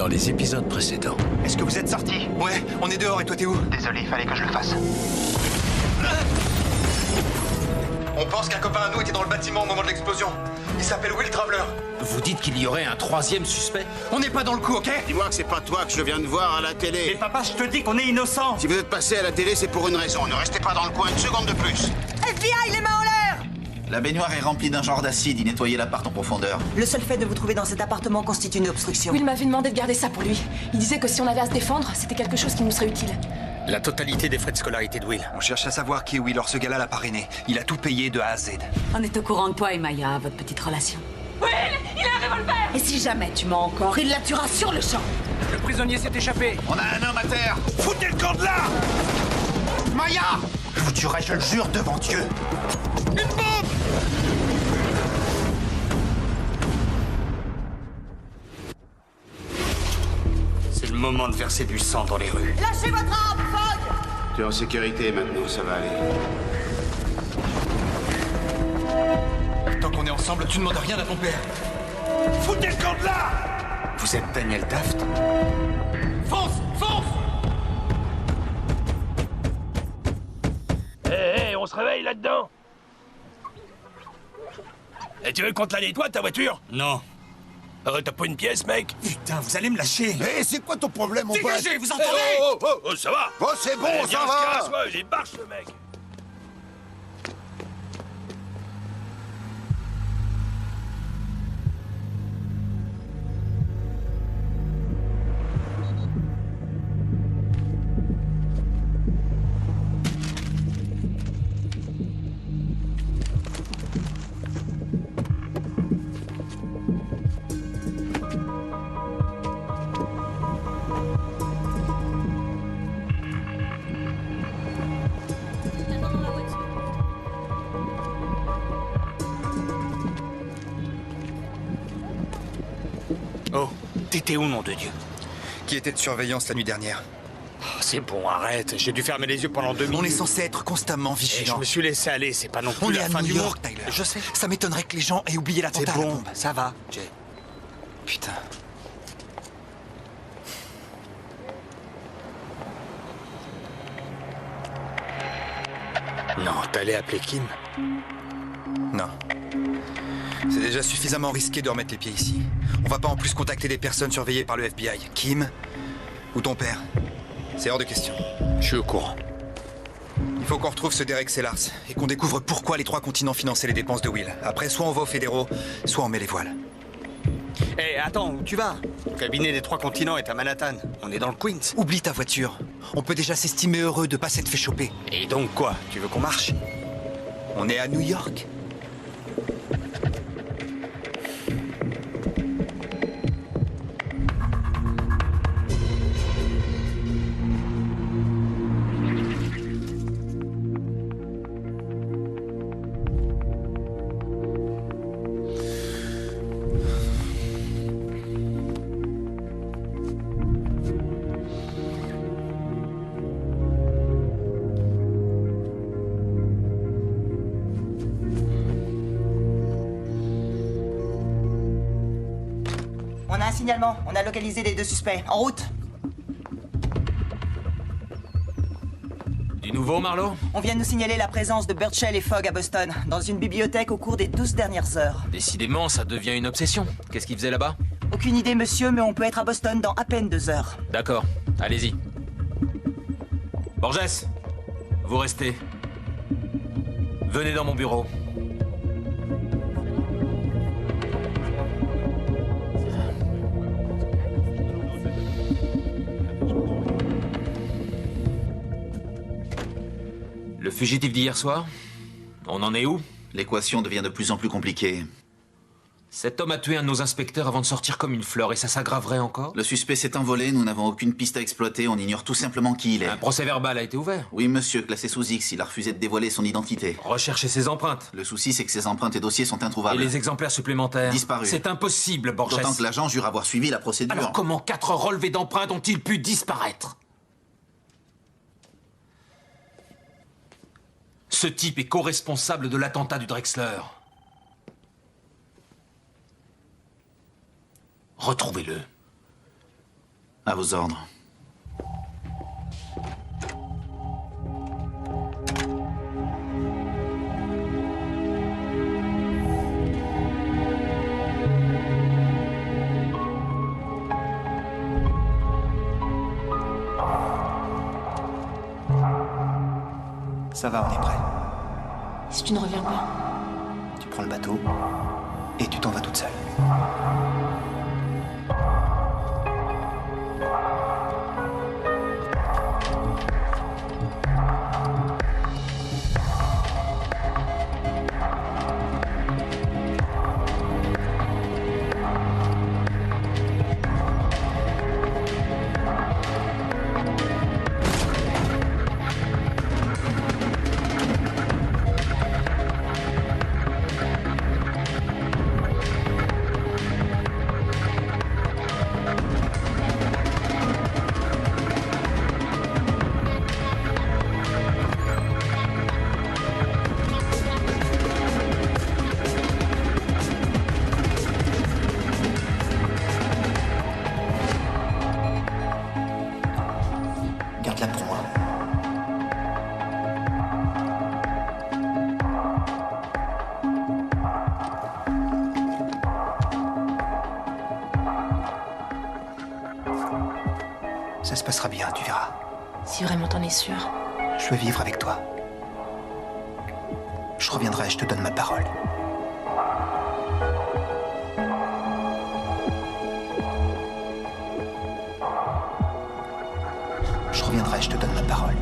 dans les épisodes précédents. Est-ce que vous êtes sortis? Ouais, on est dehors et toi t'es où? Désolé, fallait que je le fasse. On pense qu'un copain à nous était dans le bâtiment au moment de l'explosion. Il s'appelle Will Traveler. Vous dites qu'il y aurait un troisième suspect? On n'est pas dans le coup, ok? Dis-moi que c'est pas toi que je viens de voir à la télé. Mais papa, je te dis qu'on est innocents. Si vous êtes passé à la télé, c'est pour une raison. Ne restez pas dans le coin une seconde de plus. FBI, les mains en l'air! La baignoire est remplie d'un genre d'acide, il nettoyait l'appart en profondeur. Le seul fait de vous trouver dans cet appartement constitue une obstruction. Will m'avait demandé de garder ça pour lui. Il disait que si on avait à se défendre, c'était quelque chose qui nous serait utile. La totalité des frais de scolarité de Will. On cherche à savoir qui est Will, or ce gars-là l'a parrainé. Il a tout payé de A à Z. On est au courant de toi et Maya, votre petite relation. Will, il a un revolver! Et si jamais tu mens encore, il la tuera sur le champ. Le prisonnier s'est échappé. On a un homme à terre. Foutez le camp de là! Maya! Je vous tuerai, je le jure, devant Dieu. C'est le moment de verser du sang dans les rues. Lâchez votre arme, Fogg! Tu es en sécurité maintenant, ça va aller. Tant qu'on est ensemble, tu ne demandes rien à ton père. Foutez le camp de là! Vous êtes Daniel Taft? Fonce! Fonce! Hé, on se réveille là-dedans. Et tu veux qu'on te la nettoie, ta voiture? Non. T'as pas une pièce, mec? Putain, vous allez me lâcher. Hé, c'est quoi ton problème, mon pote? Dégagez, vous entendez? Oh, ça va? Oh, c'est bon, Eh, ça viens, on se va. casse, ouais, il est barge, ce mec. Oh, t'étais où, nom de Dieu? Qui était de surveillance la nuit dernière? Oh, c'est bon, arrête. J'ai dû fermer les yeux pendant 2 minutes. On est censé être constamment Et je vigilants. me suis laissé aller, c'est pas non plus On est la à fin New du monde. York, Tyler. Je sais. Ça m'étonnerait que les gens aient oublié C'est l'attentat à la bon, bombe. ça va, Jay. Putain. Non, t'allais appeler Kim? Non. C'est déjà suffisamment risqué de remettre les pieds ici. On va pas en plus contacter des personnes surveillées par le FBI. Kim ou ton père. C'est hors de question. Je suis au courant. Il faut qu'on retrouve ce Derek Sellars et qu'on découvre pourquoi les 3 continents finançaient les dépenses de Will. Après, soit on va aux fédéraux, soit on met les voiles. Hé, attends, où tu vas? Le cabinet des 3 continents est à Manhattan. On est dans le Queens. Oublie ta voiture. On peut déjà s'estimer heureux de pas s'être fait choper. Et donc quoi? Tu veux qu'on marche? On est à New York. On a un signalement. On a localisé les 2 suspects. En route. Du nouveau, Marlowe? On vient de nous signaler la présence de Burchell et Fogg à Boston, dans une bibliothèque au cours des 12 dernières heures. Décidément, ça devient une obsession. Qu'est-ce qu'ils faisaient là-bas? Aucune idée, monsieur, mais on peut être à Boston dans à peine 2 heures. D'accord, allez-y. Borges, vous restez. Venez dans mon bureau. Le fugitif d'hier soir? On en est où? L'équation devient de plus en plus compliquée. Cet homme a tué un de nos inspecteurs avant de sortir comme une fleur et ça s'aggraverait encore? Le suspect s'est envolé, nous n'avons aucune piste à exploiter, on ignore tout simplement qui il est. Un procès verbal a été ouvert. Oui, monsieur, classé sous X, il a refusé de dévoiler son identité. Recherchez ses empreintes. Le souci, c'est que ses empreintes et dossiers sont Et introuvables. les exemplaires supplémentaires? Disparus. C'est impossible, Borges. D'autant que l'agent jure avoir suivi la procédure. Alors comment 4 relevés d'empreintes ont-ils pu disparaître? Ce type est co-responsable de l'attentat du Drexler. Retrouvez-le. À vos ordres. Ça va, on est prêt. Si tu ne reviens pas. Tu prends le bateau et tu t'en vas toute seule. Garde-la pour moi. Ça se passera bien, tu verras. Si vraiment t'en es sûr. Je veux vivre avec toi. Je reviendrai, je te donne ma parole. Je reviendrai, je te donne ma parole.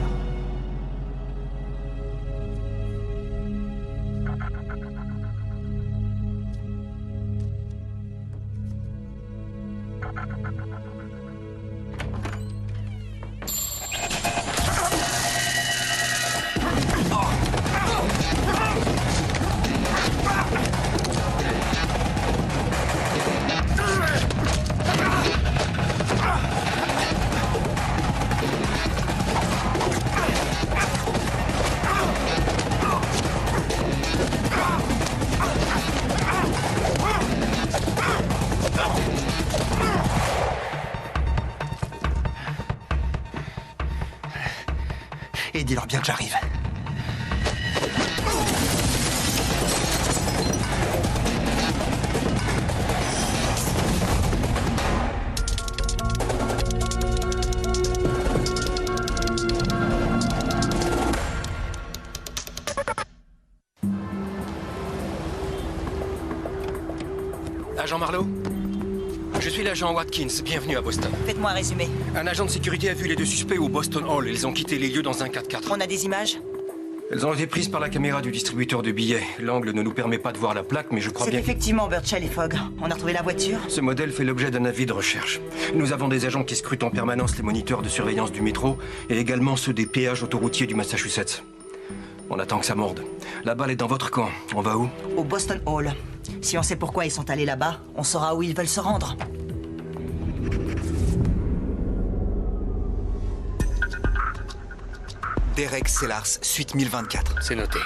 Et dis-leur bien que j'arrive. Agent Marlowe? Je suis l'agent Watkins, bienvenue à Boston. Faites-moi un résumé. Un agent de sécurité a vu les deux suspects au Boston Hall. Ils ont quitté les lieux dans un 4x4. On a des images? Elles ont été prises par la caméra du distributeur de billets. L'angle ne nous permet pas de voir la plaque, mais je crois C'est bien effectivement Birchall et Fogg. On a retrouvé la voiture? Ce modèle fait l'objet d'un avis de recherche. Nous avons des agents qui scrutent en permanence les moniteurs de surveillance du métro et également ceux des péages autoroutiers du Massachusetts. On attend que ça morde. La balle est dans votre camp. On va où? Au Boston Hall. Si on sait pourquoi ils sont allés là-bas, on saura où ils veulent se rendre. Derek Sellars, suite 1024. C'est noté.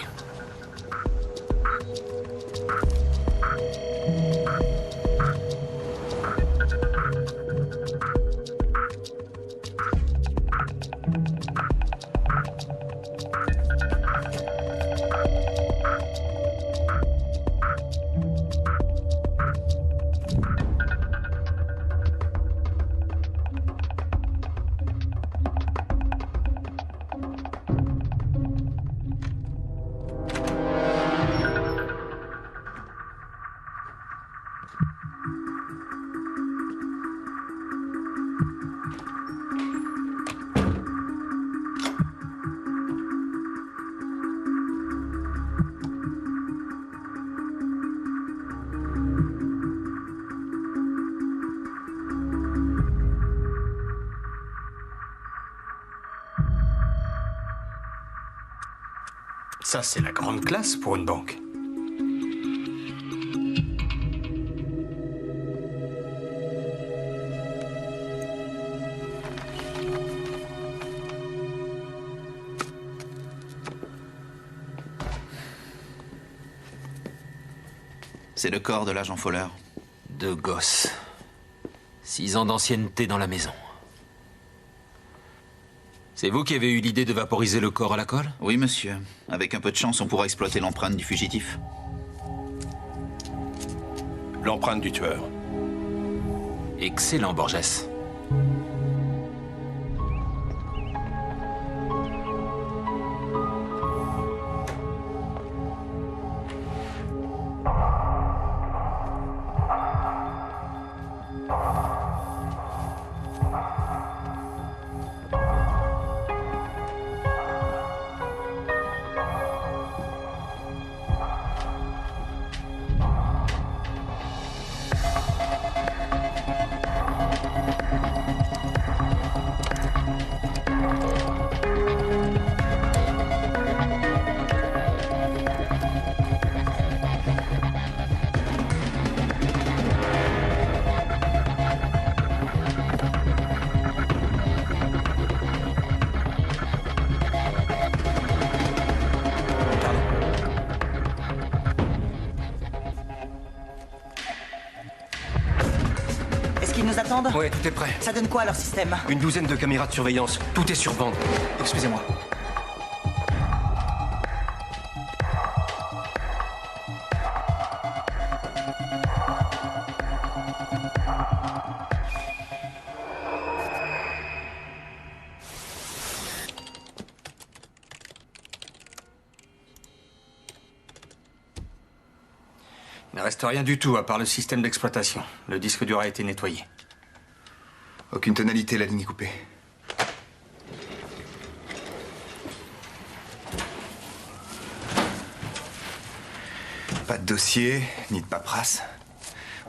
Ça, c'est la grande classe pour une banque. C'est le corps de l'agent Fowler. 2 gosses. 6 ans d'ancienneté dans la maison. C'est vous qui avez eu l'idée de vaporiser le corps à la colle? Oui, monsieur. Avec un peu de chance, on pourra exploiter l'empreinte du fugitif. L'empreinte du tueur. Excellent, Borges. Est-ce qu'ils nous attendent? Ouais, tout est prêt. Ça donne quoi leur système? Une douzaine de caméras de surveillance. Tout est sur bande. Excusez-moi. Il ne reste rien du tout à part le système d'exploitation. Le disque dur a été nettoyé. Aucune tonalité, la ligne est coupée. Pas de dossier, ni de paperasse.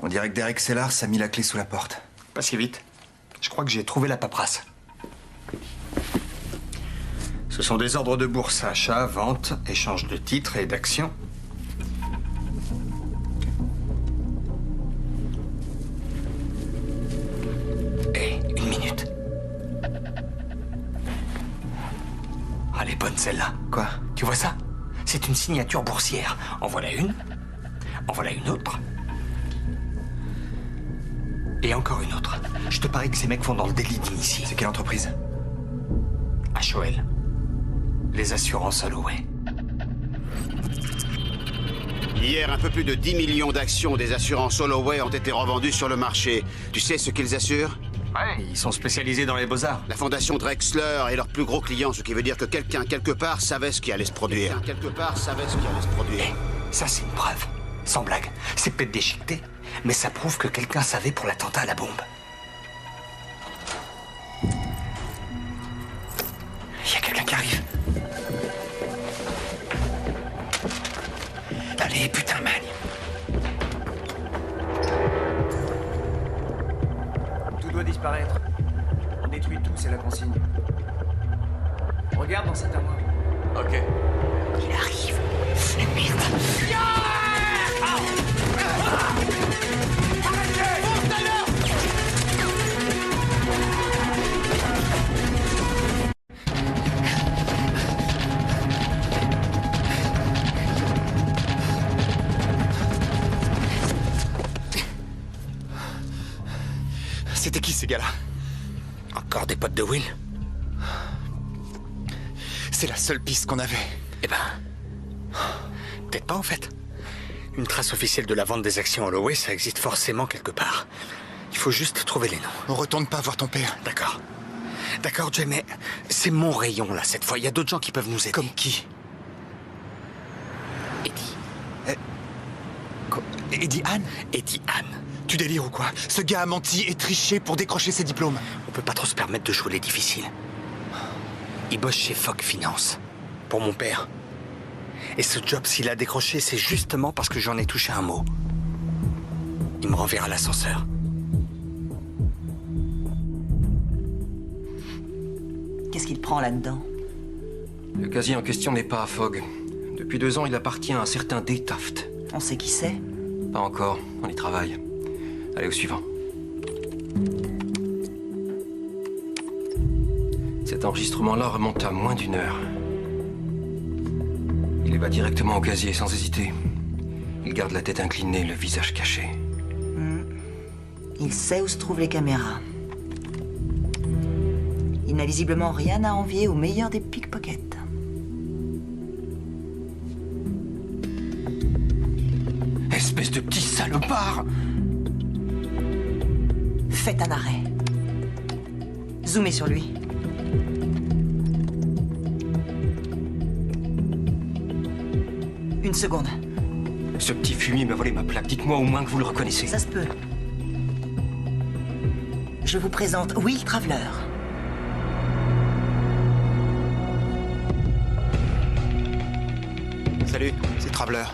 On dirait que Derek Sellars a mis la clé sous la porte. Pas si vite. Je crois que j'ai trouvé la paperasse. Ce sont des ordres de bourse, achat, vente, échange de titres et d'actions. Une minute. Ah, elle est bonne celle-là. Quoi? Tu vois ça? C'est une signature boursière. En voilà une. En voilà une autre. Et encore une autre. Je te parie que ces mecs font dans le délit d'initié. C'est quelle entreprise? HOL. Les assurances Holloway. Hier, un peu plus de 10 millions d'actions des assurances Holloway ont été revendues sur le marché. Tu sais ce qu'ils assurent? Ouais, ils sont spécialisés dans les beaux-arts. La fondation Drexler est leur plus gros client, ce qui veut dire que quelqu'un, quelque part, savait ce qui allait se produire. Ça, c'est une preuve. Sans blague. C'est peut-être déchiqueté, mais ça prouve que quelqu'un savait pour l'attentat à la bombe. Il y a quelqu'un qui arrive. Allez, putain, magne. Tout doit disparaître. On détruit tout, c'est la consigne. Regarde dans cette armoire. Ok. Il arrive. Merde. C'était qui ces gars-là? Encore des potes de Will? C'est la seule piste qu'on avait. Eh ben... peut-être pas en fait. Une trace officielle de la vente des actions Holloway, ça existe forcément quelque part. Il faut juste trouver les noms. On retourne pas voir ton père. D'accord. D'accord, Jay, mais c'est mon rayon là cette fois. Il y a d'autres gens qui peuvent nous aider. Comme qui? Eddie. Eddie Ann? Eddie Ann. Tu délires ou quoi? Ce gars a menti et triché pour décrocher ses diplômes. On peut pas trop se permettre de jouer les difficiles. Il bosse chez Fogg Finance. Pour mon père. Et ce job, s'il a décroché, c'est justement parce que j'en ai touché un mot. Il me renverra à l'ascenseur. Qu'est-ce qu'il prend là-dedans? Le casier en question n'est pas à Fogg. Depuis 2 ans, il appartient à un certain Day Taft. On sait qui c'est? Pas encore, on y travaille. Allez, au suivant. Cet enregistrement-là remonte à moins d'1 heure. Il va directement au casier, sans hésiter. Il garde la tête inclinée, le visage caché. Il sait où se trouvent les caméras. Il n'a visiblement rien à envier au meilleur des pickpockets. Espèce de petit salopard! Faites un arrêt. Zoomez sur lui. Une seconde. Ce petit fumier m'a volé ma plaque. Dites-moi au moins que vous le reconnaissez. Ça se peut. Je vous présente Will Traveler. Salut, c'est Traveler.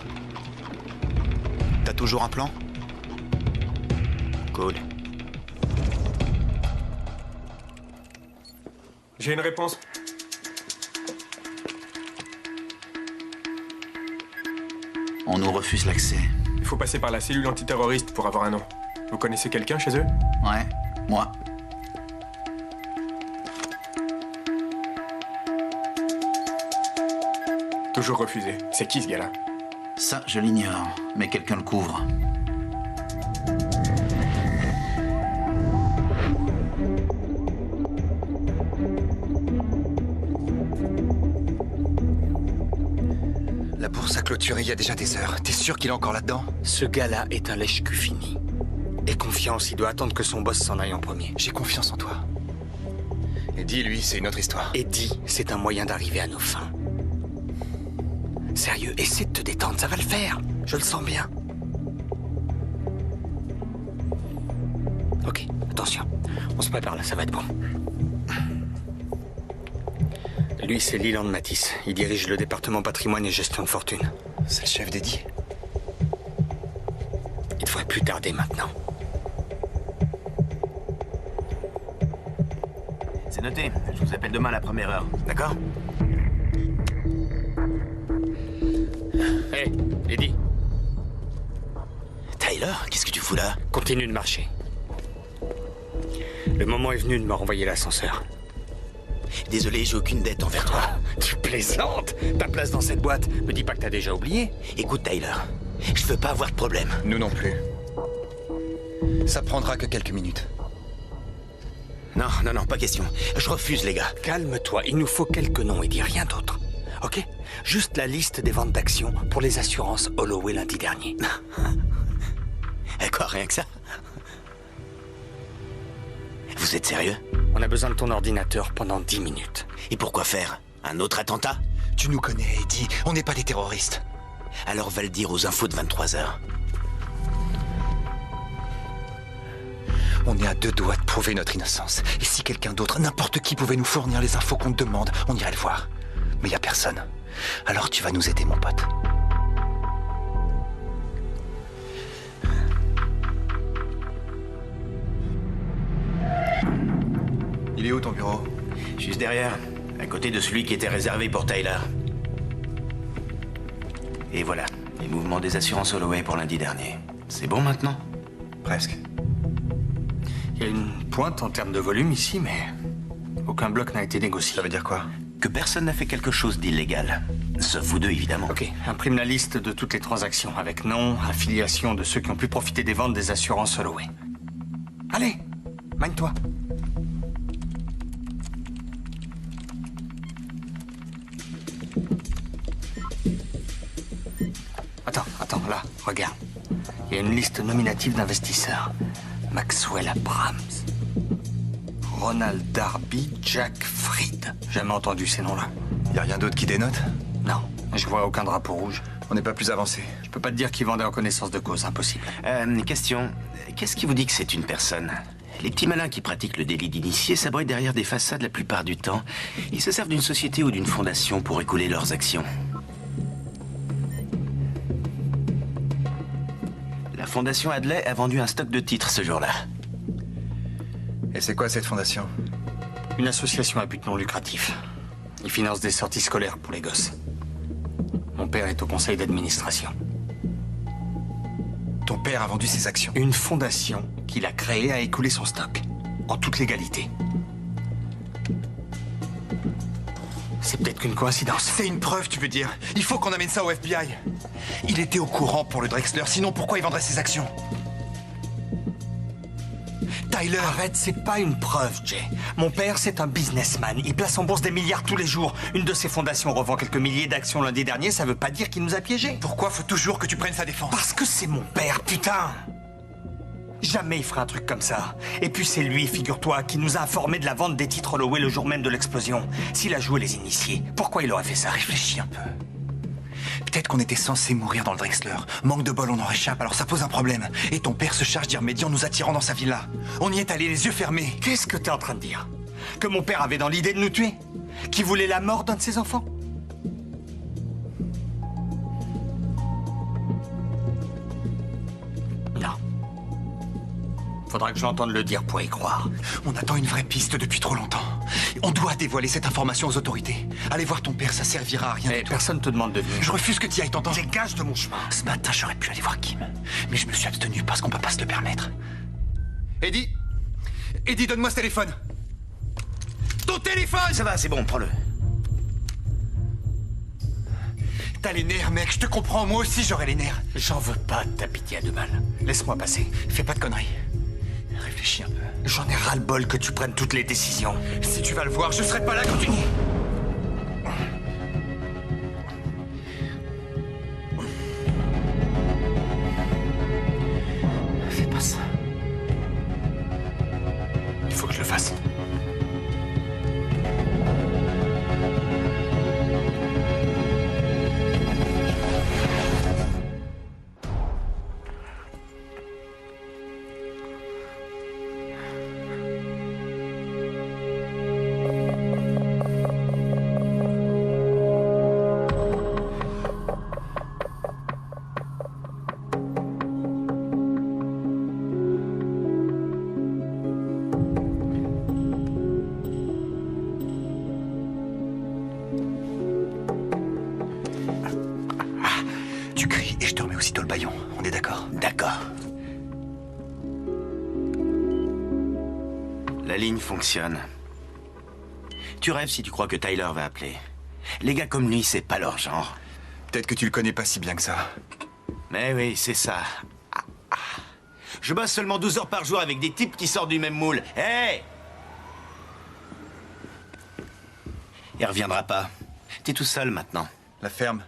T'as toujours un plan? Cool. J'ai une réponse. On nous refuse l'accès. Il faut passer par la cellule antiterroriste pour avoir un nom. Vous connaissez quelqu'un chez eux? Ouais, moi. Toujours refusé. C'est qui ce gars-là? Ça, je l'ignore, mais quelqu'un le couvre. La bourse a clôturé il y a déjà des heures. T'es sûr qu'il est encore là-dedans? Ce gars-là est un lèche-cul fini. Et confiance, il doit attendre que son boss s'en aille en premier. J'ai confiance en toi. Eddie, lui, c'est une autre histoire. Eddie, c'est un moyen d'arriver à nos fins. Sérieux, essaie de te détendre, ça va le faire. Je le sens bien. Ok, attention. On se prépare là, ça va être bon. Lui, c'est Leland Matisse. Il dirige le département patrimoine et gestion de fortune. C'est le chef d'Eddie. Il devrait plus tarder maintenant. C'est noté. Je vous appelle demain à la première heure. D'accord? Hé, Eddie. Tyler, qu'est-ce que tu fous là? Continue de marcher. Le moment est venu de me renvoyer l'ascenseur. Désolé, j'ai aucune dette envers toi. Tu plaisantes? Ta place dans cette boîte, me dis pas que t'as déjà oublié. Écoute, Tyler, je veux pas avoir de problème. Nous non plus. Ça prendra que quelques minutes. Non, pas question. Je refuse, les gars. Calme-toi, il nous faut quelques noms et dis rien d'autre. Ok? Juste la liste des ventes d'actions pour les assurances Holloway lundi dernier. Quoi, rien que ça? Vous êtes sérieux? On a besoin de ton ordinateur pendant 10 minutes. Et pourquoi faire? Un autre attentat? Tu nous connais, Eddie. On n'est pas des terroristes. Alors va le dire aux infos de 23h. On est à 2 doigts de prouver notre innocence. Et si quelqu'un d'autre, n'importe qui, pouvait nous fournir les infos qu'on te demande, on irait le voir. Mais il n'y a personne. Alors tu vas nous aider, mon pote. Il est où ton bureau? Juste derrière, à côté de celui qui était réservé pour Tyler. Et voilà, les mouvements des assurances Holloway pour lundi dernier. C'est bon maintenant? Presque. Il y a une pointe en termes de volume ici, mais aucun bloc n'a été négocié. Ça veut dire quoi? Que personne n'a fait quelque chose d'illégal. Sauf vous deux, évidemment. Ok, imprime la liste de toutes les transactions, avec nom, affiliation de ceux qui ont pu profiter des ventes des assurances Holloway. Allez, mène-toi. Attends, là, regarde. Il y a une liste nominative d'investisseurs. Maxwell Abrams, Ronald Darby, Jack Fried. Jamais entendu ces noms-là. Y a rien d'autre qui dénote? Non, je vois aucun drapeau rouge. On n'est pas plus avancé. Je peux pas te dire qu'ils vendaient en connaissance de cause, impossible. Question. Qu'est-ce qui vous dit que c'est une personne? Les petits malins qui pratiquent le délit d'initié s'abritent derrière des façades la plupart du temps. Ils se servent d'une société ou d'une fondation pour écouler leurs actions. La fondation Hadley a vendu un stock de titres ce jour-là. Et c'est quoi cette fondation? Une association à but non lucratif. Ils financent des sorties scolaires pour les gosses. Mon père est au conseil d'administration. Ton père a vendu ses actions? Une fondation qu'il a créée a écoulé son stock. En toute légalité. C'est peut-être qu'une coïncidence. C'est une preuve, tu veux dire? Il faut qu'on amène ça au FBI. Il était au courant pour le Drexler, sinon pourquoi il vendrait ses actions? Tyler! Arrête, c'est pas une preuve, Jay. Mon père, c'est un businessman. Il place en bourse des milliards tous les jours. Une de ses fondations revend quelques milliers d'actions lundi dernier, ça veut pas dire qu'il nous a piégés. Pourquoi faut toujours que tu prennes sa défense? Parce que c'est mon père, putain! Jamais il ferait un truc comme ça. Et puis c'est lui, figure-toi, qui nous a informés de la vente des titres Holloway le jour même de l'explosion. S'il a joué les initiés, pourquoi il aurait fait ça? Réfléchis un peu. Peut-être qu'on était censé mourir dans le Drexler. Manque de bol, on en réchappe, alors ça pose un problème. Et ton père se charge d'y remédier en nous attirant dans sa villa. On y est allé les yeux fermés. Qu'est-ce que t'es en train de dire? Que mon père avait dans l'idée de nous tuer? Qu'il voulait la mort d'un de ses enfants? Non. Faudra que je l'entende le dire pour y croire. On attend une vraie piste depuis trop longtemps. On doit dévoiler cette information aux autorités. Allez voir ton père, ça servira à rien. Mais personne te demande de venir. Je refuse que tu y ailles, t'entends? Dégage de mon chemin. Ce matin, j'aurais pu aller voir Kim. Mais je me suis abstenu parce qu'on peut pas se le permettre. Eddie! Eddie, donne-moi ce téléphone! Ton téléphone! Ça va, c'est bon, prends-le. T'as les nerfs, mec, je te comprends, moi aussi j'aurais les nerfs. J'en veux pas de ta pitié à deux balles. Laisse-moi passer. Fais pas de conneries. Réfléchis un peu. J'en ai ras-le-bol que tu prennes toutes les décisions. Si tu vas le voir, je serai pas là quand tu... Fais pas ça. Il faut que je le fasse. Tu cries et je te remets aussitôt le bâillon. On est d'accord? D'accord. La ligne fonctionne. Tu rêves si tu crois que Tyler va appeler. Les gars comme lui, c'est pas leur genre. Peut-être que tu le connais pas si bien que ça. Mais oui, c'est ça. Je bosse seulement 12 heures par jour avec des types qui sortent du même moule. Hé! Il reviendra pas. T'es tout seul maintenant. La ferme.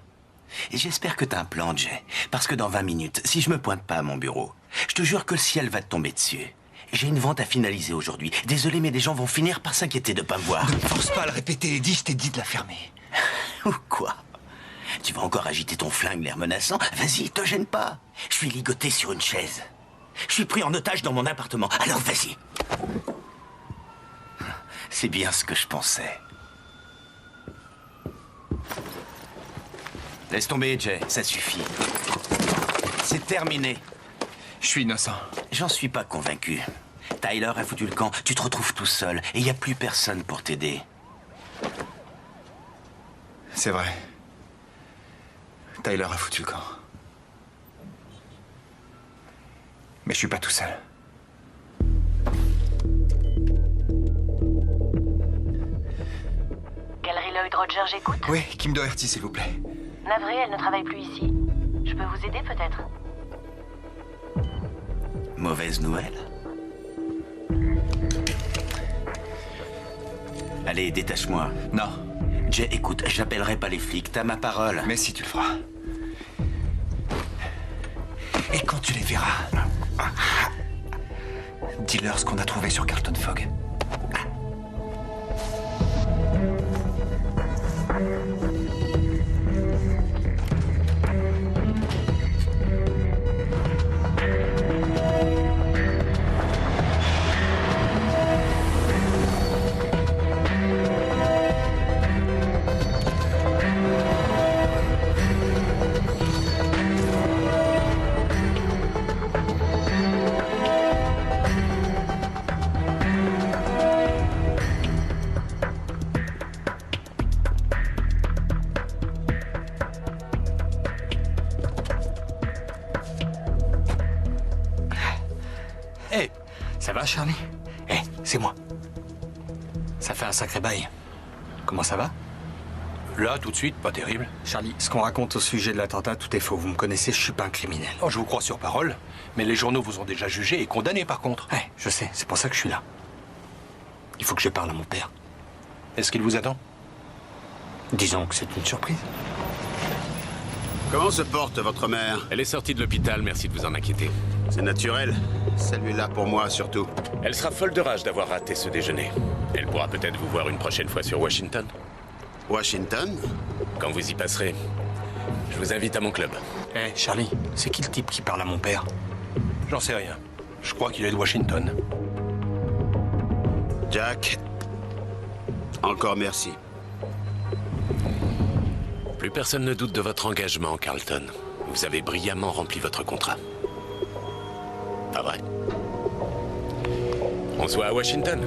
Et j'espère que t'as un plan, Jay. Parce que dans 20 minutes, si je me pointe pas à mon bureau, je te jure que le ciel va te tomber dessus. J'ai une vente à finaliser aujourd'hui. Désolé, mais des gens vont finir par s'inquiéter de pas me voir. Ne me force pas à le répéter, Eddie, je t'ai dit de la fermer. Ou quoi? Tu vas encore agiter ton flingue, l'air menaçant? Vas-y, te gêne pas. Je suis ligoté sur une chaise. Je suis pris en otage dans mon appartement. Alors vas-y. C'est bien ce que je pensais. Laisse tomber, Jay, ça suffit. C'est terminé. Je suis innocent. J'en suis pas convaincu. Tyler a foutu le camp, tu te retrouves tout seul, et il n'y a plus personne pour t'aider. C'est vrai. Tyler a foutu le camp. Mais je suis pas tout seul. Galerie Lloyd Roger, j'écoute. Oui, Kim Doherty, s'il vous plaît. Navré, elle ne travaille plus ici. Je peux vous aider peut-être? Mauvaise nouvelle. Allez, détache-moi. Non. Jay, écoute, j'appellerai pas les flics, t'as ma parole. Mais si tu le feras. Et quand tu les verras, dis-leur ce qu'on a trouvé sur Carlton Fogg. Hé, ça va, Charlie? Hé, c'est moi. Ça fait un sacré bail. Comment ça va? Là, tout de suite, pas terrible. Charlie, ce qu'on raconte au sujet de l'attentat, tout est faux. Vous me connaissez, je suis pas un criminel. Oh, je vous crois sur parole, mais les journaux vous ont déjà jugé et condamné par contre. Ouais, je sais, c'est pour ça que je suis là. Il faut que je parle à mon père. Est-ce qu'il vous attend? Disons que c'est une surprise. Comment se porte votre mère? Elle est sortie de l'hôpital, merci de vous en inquiéter. C'est naturel. Celle-là pour moi, surtout. Elle sera folle de rage d'avoir raté ce déjeuner. Elle pourra peut-être vous voir une prochaine fois sur Washington. Washington? Quand vous y passerez, je vous invite à mon club. Hé, Charlie, c'est qui le type qui parle à mon père? J'en sais rien. Je crois qu'il est de Washington. Jack, encore merci. Plus personne ne doute de votre engagement, Carlton. Vous avez brillamment rempli votre contrat. Pas vrai? On se voit à Washington.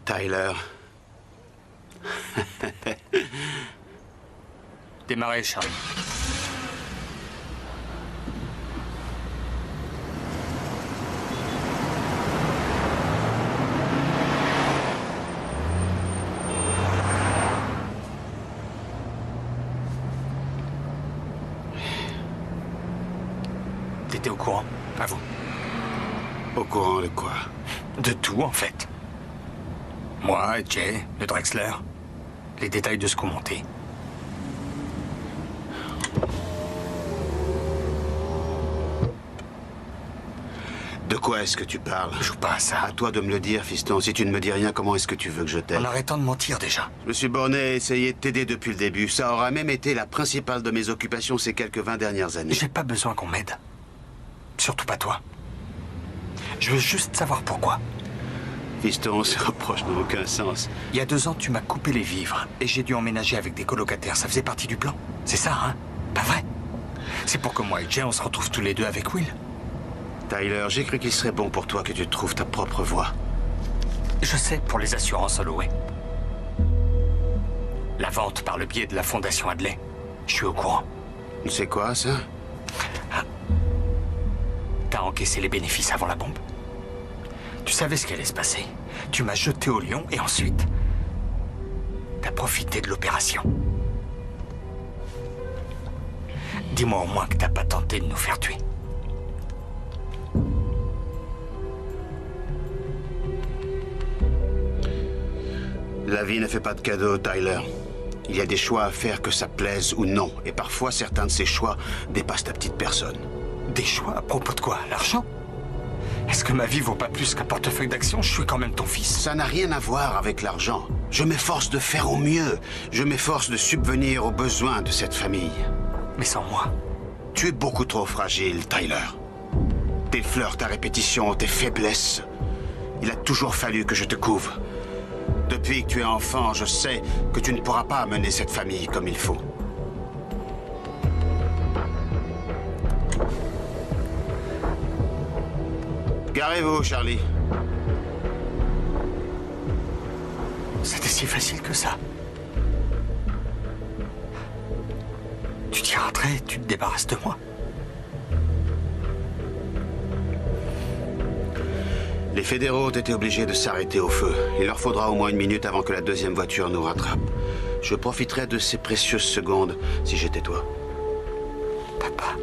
Tyler. Démarrez, Charlie. T'étais au courant, à vous? Au courant de quoi? De tout, en fait. Moi, Jay, le Drexler. Les détails de ce qu'on montait. De quoi est-ce que tu parles? Je joue pas à ça. À toi de me le dire, fiston. Si tu ne me dis rien, comment est-ce que tu veux que je t'aide? En arrêtant de mentir, déjà. Je me suis borné à essayer de t'aider depuis le début. Ça aura même été la principale de mes occupations ces quelques 20 dernières années. J'ai pas besoin qu'on m'aide. Surtout pas toi. Je veux juste savoir pourquoi. Fiston, ce reproche n'a aucun sens. Il y a 2 ans, tu m'as coupé les vivres et j'ai dû emménager avec des colocataires. Ça faisait partie du plan. C'est ça, hein? Pas vrai? C'est pour que moi et Jay, on se retrouve tous les deux avec Will. Tyler, j'ai cru qu'il serait bon pour toi que tu trouves ta propre voie. Je sais, pour les assurances Holloway. La vente par le biais de la fondation Hadley. Je suis au courant. C'est quoi, ça? T'as encaissé les bénéfices avant la bombe. Tu savais ce qui allait se passer. Tu m'as jeté au lion et ensuite, t'as profité de l'opération. Dis-moi au moins que t'as pas tenté de nous faire tuer. La vie ne fait pas de cadeaux, Tyler. Il y a des choix à faire, que ça plaise ou non. Et parfois, certains de ces choix dépassent ta petite personne. Des choix à propos de quoi? L'argent? Est-ce que ma vie vaut pas plus qu'un portefeuille d'action? Je suis quand même ton fils. Ça n'a rien à voir avec l'argent. Je m'efforce de faire au mieux. Je m'efforce de subvenir aux besoins de cette famille. Mais sans moi. Tu es beaucoup trop fragile, Tyler. Tes flirts à répétition, tes faiblesses. Il a toujours fallu que je te couvre. Depuis que tu es enfant, je sais que tu ne pourras pas mener cette famille comme il faut. Garez-vous, Charlie. C'était si facile que ça. Tu tires un trait, tu te débarrasses de moi. Les fédéraux ont été obligés de s'arrêter au feu. Il leur faudra au moins 1 minute avant que la deuxième voiture nous rattrape. Je profiterai de ces précieuses secondes si j'étais toi. Papa.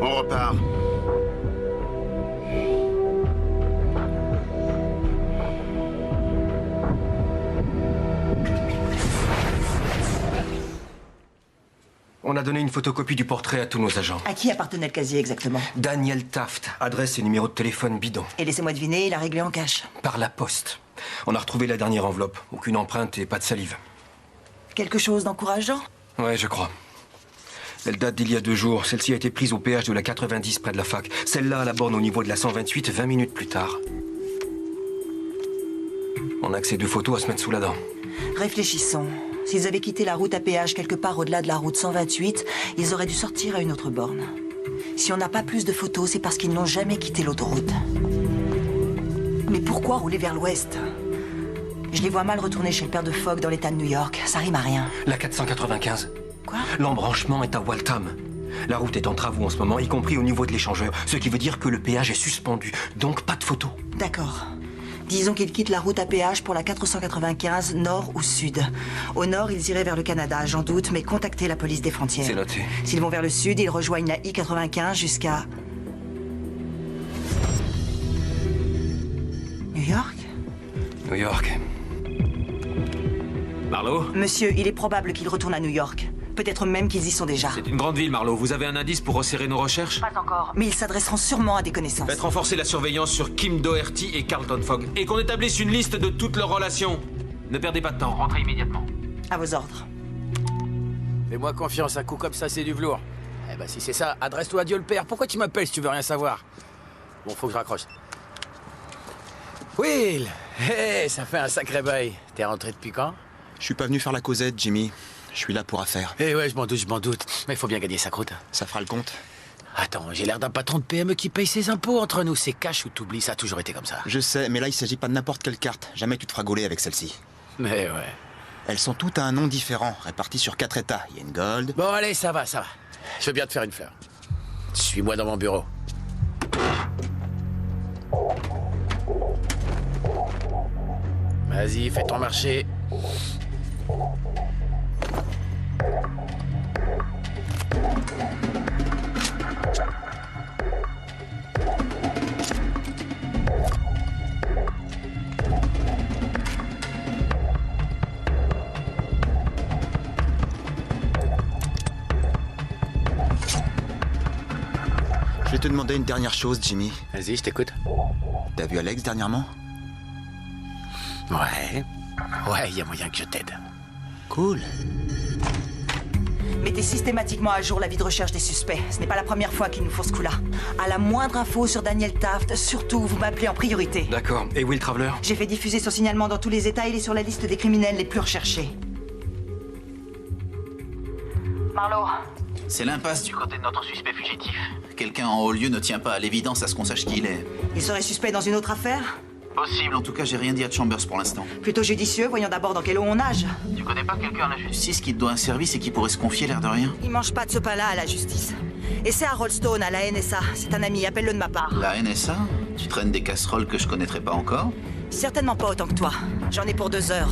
On repart. On a donné une photocopie du portrait à tous nos agents. À qui appartenait le casier exactement? Daniel Taft, adresse et numéro de téléphone bidon. Et laissez-moi deviner, il a réglé en cash. Par la poste. On a retrouvé la dernière enveloppe. Aucune empreinte et pas de salive. Quelque chose d'encourageant? Ouais, je crois. Elle date d'il y a 2 jours. Celle-ci a été prise au péage de la 90 près de la fac. Celle-là à la borne au niveau de la 128, 20 minutes plus tard. On a que ces 2 photos à se mettre sous la dent. Réfléchissons. S'ils avaient quitté la route à péage quelque part au-delà de la route 128, ils auraient dû sortir à une autre borne. Si on n'a pas plus de photos, c'est parce qu'ils n'ont jamais quitté l'autoroute. Mais pourquoi rouler vers l'ouest? Je les vois mal retourner chez le père de Fogg dans l'état de New York. Ça rime à rien. La 495. Quoi? L'embranchement est à Waltham. La route est en travaux en ce moment, y compris au niveau de l'échangeur. Ce qui veut dire que le péage est suspendu. Donc pas de photos. D'accord. Disons qu'ils quittent la route à péage pour la 495, nord ou sud. Au nord, ils iraient vers le Canada, j'en doute, mais contactez la police des frontières. C'est noté. S'ils vont vers le sud, ils rejoignent la I-95 jusqu'à... New York? New York. Marlowe? Monsieur, il est probable qu'ils retournent à New York. Peut-être même qu'ils y sont déjà. C'est une grande ville, Marlowe. Vous avez un indice pour resserrer nos recherches? Pas encore. Mais ils s'adresseront sûrement à des connaissances. Faites renforcer la surveillance sur Kim Doherty et Carlton Fogg. Et qu'on établisse une liste de toutes leurs relations. Ne perdez pas de temps, rentrez immédiatement. À vos ordres. Fais-moi confiance, un coup comme ça, c'est du velours. Eh ben, si c'est ça, adresse-toi à Dieu le Père. Pourquoi tu m'appelles si tu veux rien savoir? Bon, faut que je raccroche. Will! Hé, ça fait un sacré bail. T'es rentré depuis quand? Je suis pas venu faire la causette, Jimmy. Je suis là pour affaire. Eh ouais, je m'en doute. Mais il faut bien gagner sa croûte. Ça fera le compte. Attends, j'ai l'air d'un patron de PME qui paye ses impôts. Entre nous, c'est cash ou t'oublies, ça a toujours été comme ça. Je sais, mais là, il s'agit pas de n'importe quelle carte. Jamais tu te feras gauler avec celle-ci. Mais ouais. Elles sont toutes à un nom différent, réparties sur 4 états. Il y a une gold... Bon, allez, ça va. Je veux bien te faire une fleur. Suis-moi dans mon bureau. Vas-y, fais ton marché. Je vais te demander une dernière chose, Jimmy. Vas-y, je t'écoute. T'as vu Alex dernièrement? Ouais, il y a moyen que je t'aide. Cool. Mettez systématiquement à jour l'avis de recherche des suspects. Ce n'est pas la première fois qu'ils nous font ce coup-là. À la moindre info sur Daniel Taft, surtout, vous m'appelez en priorité. D'accord. Et Will Traveler? J'ai fait diffuser son signalement dans tous les États. Il est sur la liste des criminels les plus recherchés. Marlowe. C'est l'impasse du côté de notre suspect fugitif. Quelqu'un en haut lieu ne tient pas à l'évidence à ce qu'on sache qui il est. Il serait suspect dans une autre affaire? Possible, en tout cas, j'ai rien dit à Chambers pour l'instant. Plutôt judicieux, voyons d'abord dans quelle eau on nage. Tu connais pas quelqu'un à la justice qui te doit un service et qui pourrait se confier l'air de rien? Il mange pas de ce pain-là à la justice. Et c'est Harold Stone, à la NSA. C'est un ami, appelle-le de ma part. La NSA? Tu traînes des casseroles que je connaîtrais pas encore? Certainement pas autant que toi. J'en ai pour 2 heures.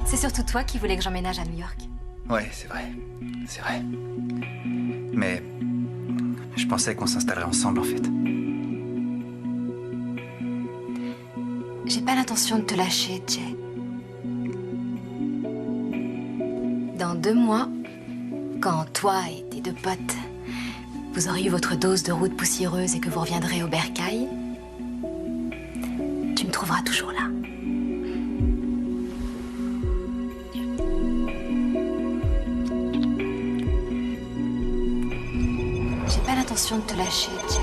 C'est surtout toi qui voulais que j'emménage à New York. Ouais, c'est vrai. C'est vrai. Mais... je pensais qu'on s'installerait ensemble, en fait. J'ai pas l'intention de te lâcher, Jay. Dans 2 mois, quand toi et tes 2 potes, vous aurez eu votre dose de route poussiéreuse et que vous reviendrez au bercail, tu me trouveras toujours là. J'ai pas l'intention de te lâcher, Jay.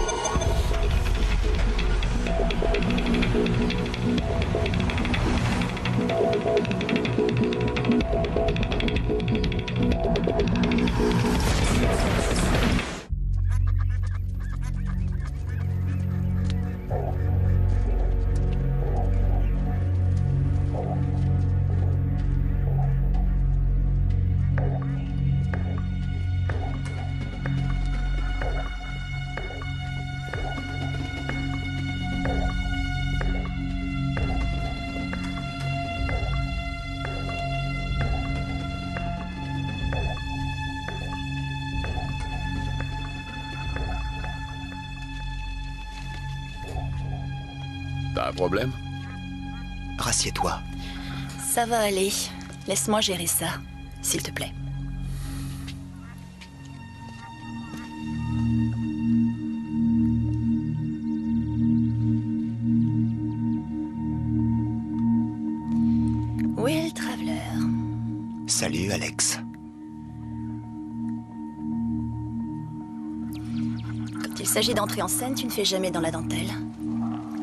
T'as un problème? Rassieds-toi. Ça va aller. Laisse-moi gérer ça, s'il te plaît. Will Traveler. Salut, Alex. Quand il s'agit d'entrer en scène, tu ne fais jamais dans la dentelle.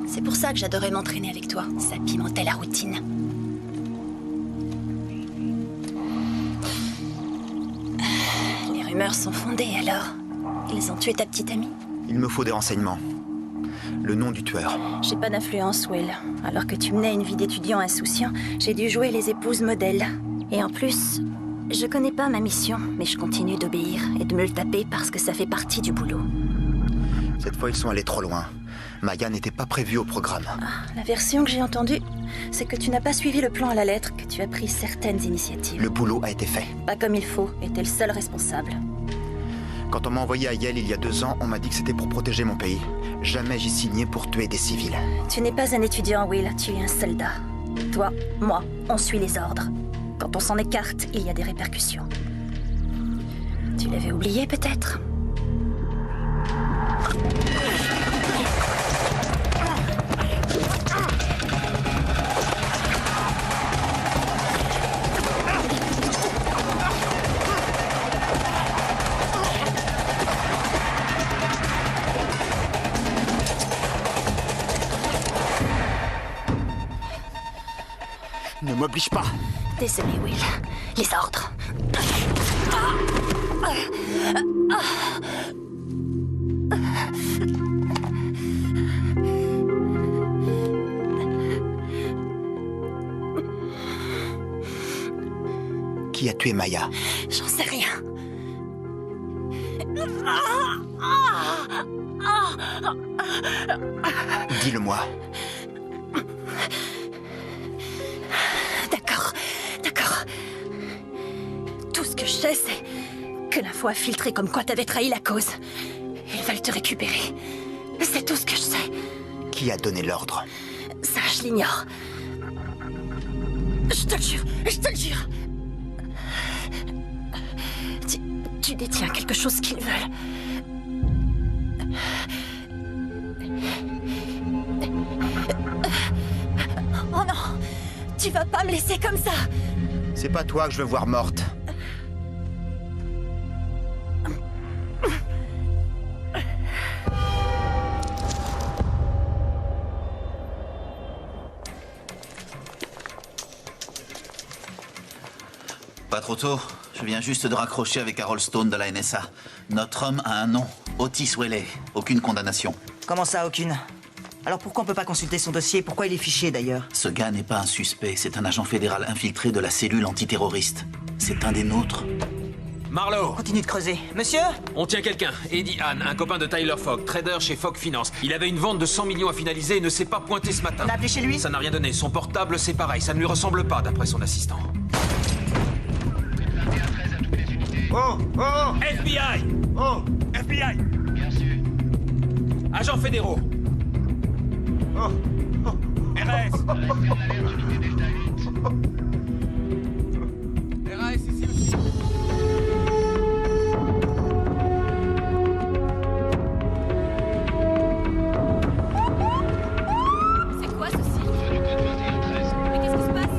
C'est pour ça que j'adorais m'entraîner avec toi. Ça pimentait la routine. Les rumeurs sont fondées, alors. Ils ont tué ta petite amie? Il me faut des renseignements. Le nom du tueur. J'ai pas d'influence, Will. Alors que tu menais une vie d'étudiant insouciant, j'ai dû jouer les épouses modèles. Et en plus, je connais pas ma mission, mais je continue d'obéir et de me le taper parce que ça fait partie du boulot. Cette fois, ils sont allés trop loin. Maya n'était pas prévue au programme. La version que j'ai entendue, c'est que tu n'as pas suivi le plan à la lettre, que tu as pris certaines initiatives. Le boulot a été fait. Pas comme il faut, et t'es le seul responsable. Quand on m'a envoyé à Yale il y a 2 ans, on m'a dit que c'était pour protéger mon pays. Jamais j'y signais pour tuer des civils. Tu n'es pas un étudiant, Will, tu es un soldat. Toi, moi, on suit les ordres. Quand on s'en écarte, il y a des répercussions. Tu l'avais oublié, peut-être ? Ne m'oblige pas. Désolé, Will. Les ordres. Qui a tué Maya? J'en sais rien. Dis-le-moi. D'accord. Tout ce que je sais, c'est que l'info a filtré comme quoi t'avais trahi la cause. Ils veulent te récupérer. C'est tout ce que je sais. Qui a donné l'ordre? Ça, je l'ignore. Je te le jure. Tu détiens quelque chose qu'ils veulent. Oh non! Tu vas pas me laisser comme ça! C'est pas toi que je veux voir morte. Pas trop tôt. Je viens juste de raccrocher avec Harold Stone de la NSA. Notre homme a un nom. Otis Whaley. Aucune condamnation. Comment ça, aucune? Alors pourquoi on peut pas consulter son dossier? Pourquoi il est fiché, d'ailleurs? Ce gars n'est pas un suspect. C'est un agent fédéral infiltré de la cellule antiterroriste. C'est un des nôtres. Marlowe! Continue de creuser. Monsieur? On tient quelqu'un. Eddie Hahn, un copain de Tyler Fogg, trader chez Fogg Finance. Il avait une vente de 100 millions à finaliser et ne s'est pas pointé ce matin. On a appelé chez lui? Ça n'a rien donné. Son portable, c'est pareil. Ça ne lui ressemble pas, d'après son assistant. Oh! FBI! Oh! FBI! Bien sûr. Agents fédéraux. Oh! RS! RAS ici aussi. C'est quoi ceci? Mais qu'est-ce qui se passe?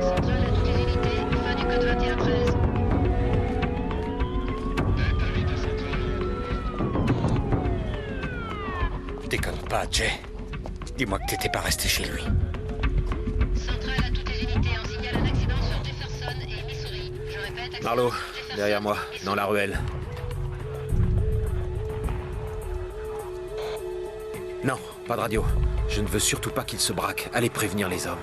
Centrale à toutes les unités, fin du code 2113. Déconne pas, Jay. Dis-moi que t'étais pas resté chez lui. Centrale à toutes les unités, on signale un accident sur Jefferson et Missouri. Je répète, accident Marlowe, sur Jefferson, derrière moi, dans la ruelle. Non, pas de radio. Je ne veux surtout pas qu'il se braque. Allez prévenir les hommes.